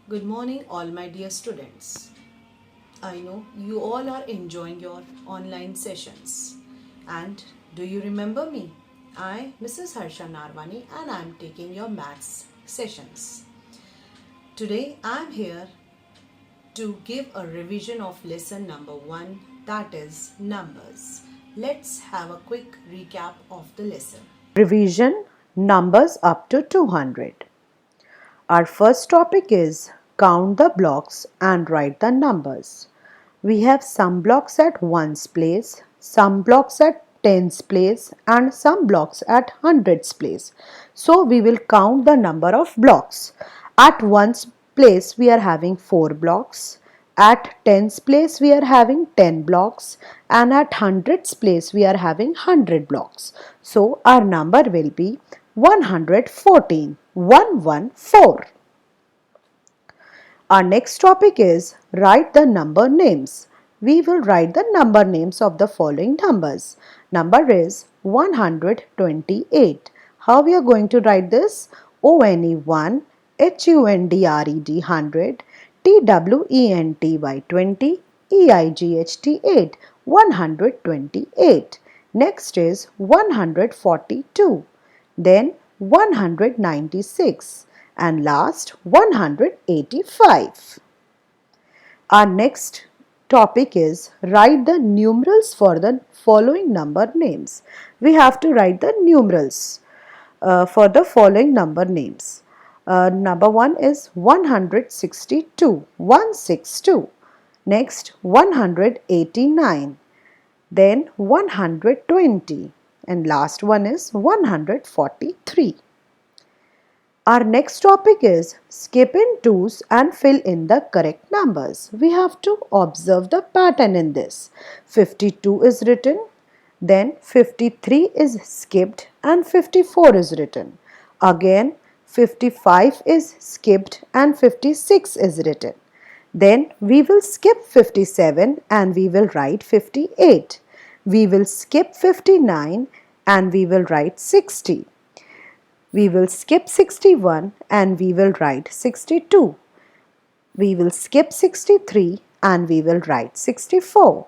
Good morning, all my dear students. I know you all are enjoying your online sessions. And do you remember me? I, Mrs. Harsha Narwani, and I am taking your maths sessions. Today I am here to give a revision of lesson number 1, that is numbers. Let's have a quick recap of the lesson. Revision numbers up to 200. Our first topic is count the blocks and write the numbers. We have some blocks at ones place, some blocks at tens place and some blocks at hundreds place. So we will count the number of blocks. At ones place we are having 4 blocks. At tens place we are having 10 blocks and at hundreds place we are having 100 blocks. So our number will be 114. 114. Our next topic is write the number names. We will write the number names of the following numbers. Number is 128. How we are going to write this? ONE 1, HUNDRED 100, TWENTY 20, EIGHT 8. 128. Next is 142. Then 196 and last 185. Our next topic is write the numerals for the following number names. We have to write the numerals for the following number names. Number 1 is 162, 162. Next 189, then 120 and last one is 143. Our next topic is skip in twos and fill in the correct numbers. We have to observe the pattern in this. 52 is written, then 53 is skipped and 54 is written. Again 55 is skipped and 56 is written. Then we will skip 57 and we will write 58. We will skip 59 and we will write 60. We will skip 61 and we will write 62. We will skip 63 and we will write 64.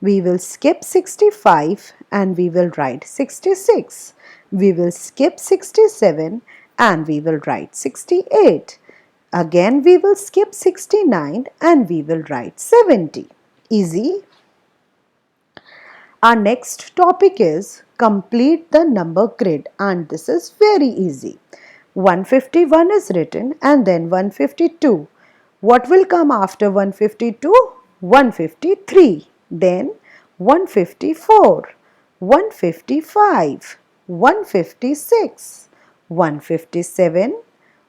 We will skip 65 and we will write 66. We will skip 67 and we will write 68. Again we will skip 69 and we will write 70. Easy. Our next topic is complete the number grid and this is very easy. 151 is written and then 152. What will come after 152? 153. Then 154, 155, 156, 157,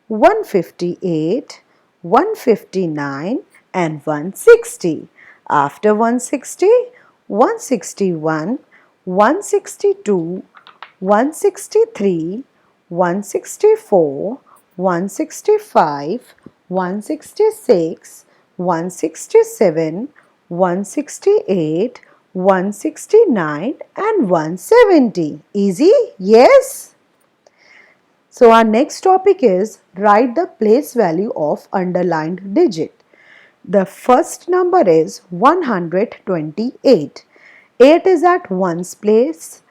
158, 159 and 160. After 160, 161, 162, 163, 164, 165, 166, 167, 168, 169 and 170. Easy? Yes? So our next topic is write the place value of underlined digit. The first number is 128. 8 is at ones place,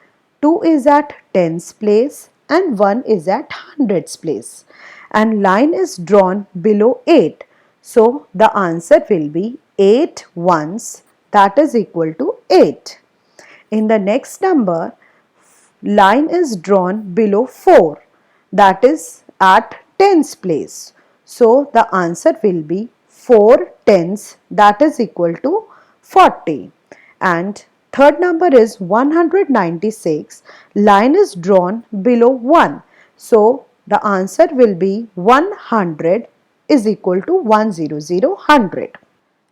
2 is at tens place and 1 is at hundreds place. And line is drawn below 8. So the answer will be 8 ones, that is equal to 8. In the next number, line is drawn below 4, that is at tens place. So the answer will be 4 tens, that is equal to 40. And third number is 196. Line is drawn below 1. So the answer will be 100 is equal to 100.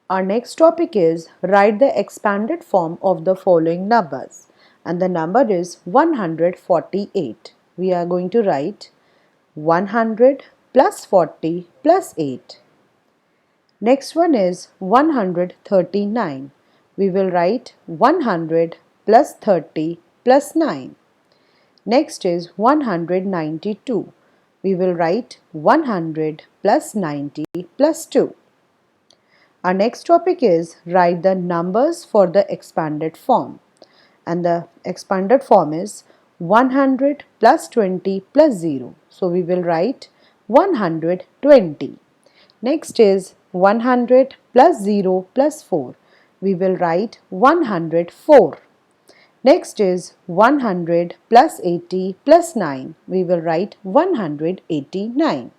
Our next topic is write the expanded form of the following numbers. And the number is 148. We are going to write 100 plus 40 plus 8. Next one is 139. We will write 100 plus 30 plus 9. Next is 192. we will write 100 plus 90 plus 2. Our next topic is write the numbers for the expanded form. And the expanded form is 100 plus 20 plus 0. So we will write 120. Next is 100 plus 0 plus 4. We will write 104. Next is 100 plus 80 plus 9. We will write 189.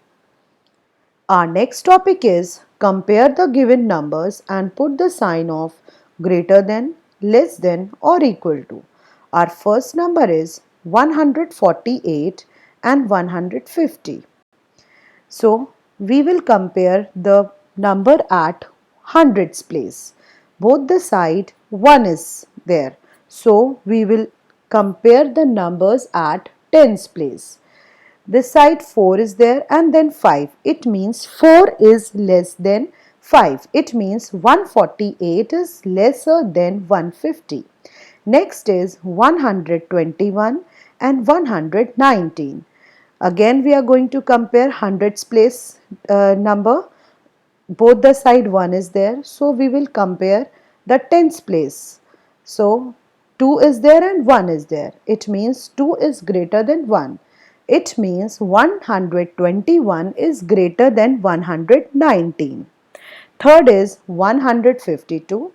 Our next topic is compare the given numbers and put the sign of greater than, less than or equal to. Our first number is 148 and 150. So we will compare the number at hundreds place. Both the side 1 is there. So we will compare the numbers at tens place. This side 4 is there and then 5. It means 4 is less than 5. It means 148 is lesser than 150. Next is 121 and 119. Again we are going to compare hundreds place number. Both the side 1 is there. So we will compare the tens place. So 2 is there and 1 is there. It means 2 is greater than 1. It means 121 is greater than 119. Third is 152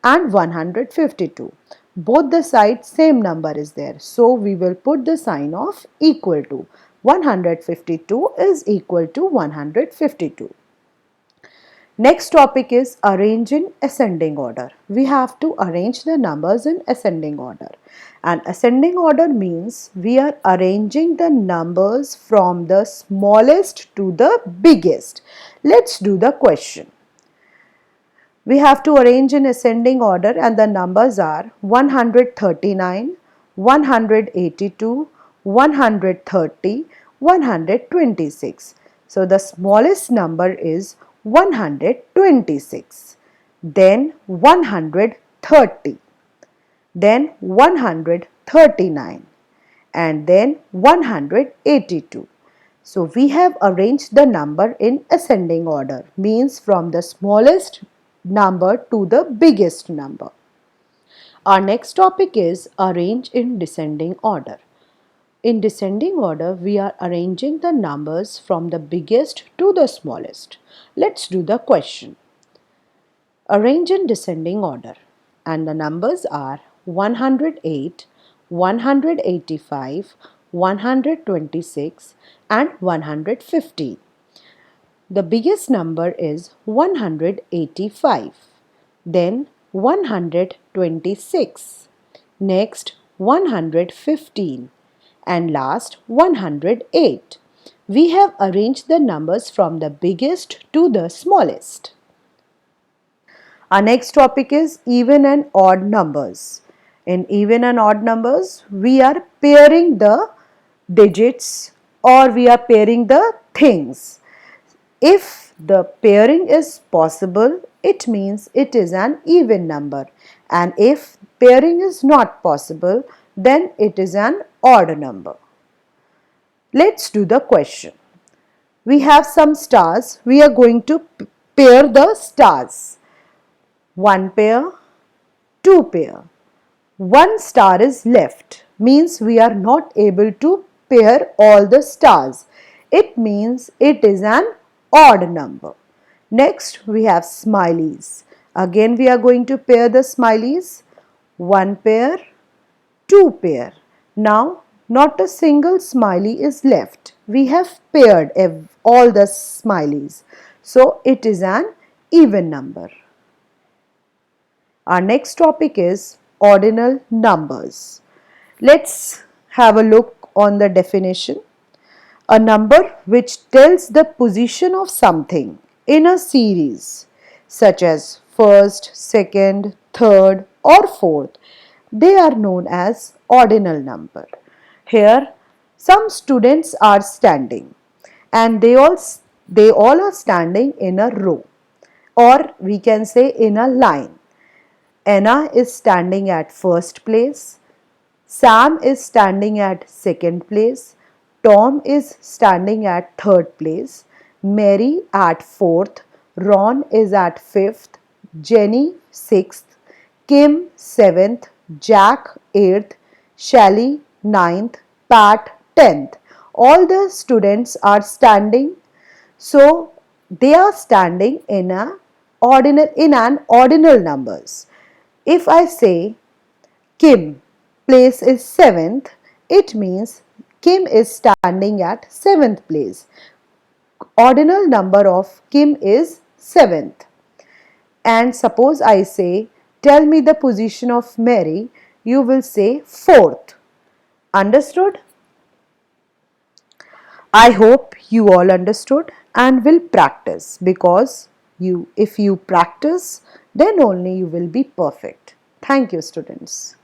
and 152. Both the sides same number is there. So we will put the sign of equal to. 152 is equal to 152. Next topic is arrange in ascending order. We have to arrange the numbers in ascending order. And ascending order means we are arranging the numbers from the smallest to the biggest. Let's do the question. We have to arrange in ascending order and the numbers are 139, 182, 130, 126. So the smallest number is 126, then 130, then 139 and then 182. So we have arranged the number in ascending order, means from the smallest number to the biggest number. Our next topic is arrange in descending order. In descending order, we are arranging the numbers from the biggest to the smallest. Let's do the question. Arrange in descending order and the numbers are 108, 185, 126 and 150. The biggest number is 185, then 126, next 115 and last 108. We have arranged the numbers from the biggest to the smallest. Our next topic is even and odd numbers. In even and odd numbers, we are pairing the digits or we are pairing the things. If the pairing is possible, it means it is an even number. And if pairing is not possible, then it is an odd number. Let's do the question. We have some stars. We are going to pair the stars. One pair, two pair. One star is left, means we are not able to pair all the stars. It means it is an odd number. Next we have smileys. Again we are going to pair the smileys. One pair, two pair. Now not a single smiley is left. We have paired all the smileys. So it is an even number. Our next topic is ordinal numbers. Let's have a look on the definition. A number which tells the position of something in a series such as first, second, third or fourth, they are known as ordinal number. Here some students are standing and they all are standing in a row, or we can say in a line. Anna is standing at first place, Sam is standing at second place, Tom is standing at third place, Mary at fourth, Ron is at fifth, Jenny sixth, Kim seventh, Jack eighth, Shelley ninth, Pat 10th. All the students are standing, so they are standing in an ordinal numbers. If I say Kim place is 7th, it means Kim is standing at 7th place. Ordinal number of Kim is 7th. And suppose I say, tell me the position of Mary, you will say 4th. Understood? I hope you all understood and will practice, because if you practice, then only you will be perfect. Thank you, students.